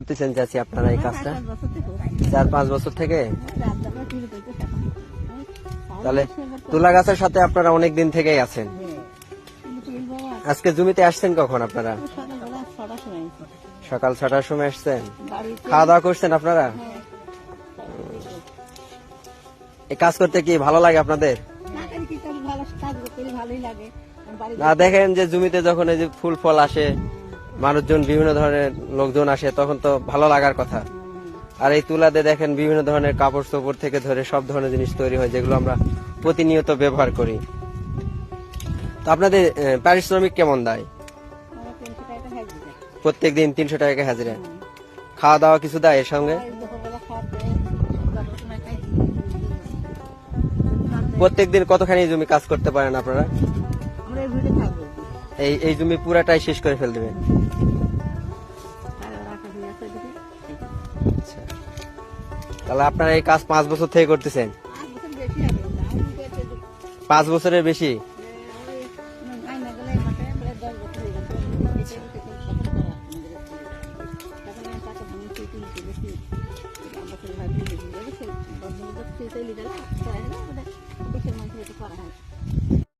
করতেছেন চাচি আপনারা এই কাজটা? 4-5 বছর থেকে। তাহলে তুলা গাছের সাথে আপনারা অনেক দিন থেকেই আছেন। আজকে জমিতে আসছেন কখন আপনারা? সকাল 6টার সময় আসছেন। খাওয়া দাওয়া করছেন আপনারা? এই কাজ করতে কি ভালো লাগে আপনাদের? না, দেখেন যে জমিতে যখন এই যে ফুল ফল আসে, মানুষজন বিভিন্ন ধরনের লোকজন আসে, তখন তো ভালো লাগার কথা। আর এই তুলাতে দেখেন বিভিন্ন ধরনের কাপড় চোপড় থেকে ধরে সব ধরনের জিনিস তৈরি হয়, যেগুলো আমরা প্রতিনিয়ত ব্যবহার করি। তো আপনাদের পারিশ্রমিক কেমন দেয়? প্রত্যেকদিন 300 টাকা হাজিরা। খাওয়া দাওয়া কিছু দেয় এর সঙ্গে? প্রত্যেকদিন কতখানি জমি কাজ করতে পারেন আপনারা? এই জমি পুরাটাই শেষ করে ফেল দেবেন? আচ্ছা, তাহলে আপনারা এই কাজ 5 বছর থেকে করতেছেন? 5 বছরের বেশি?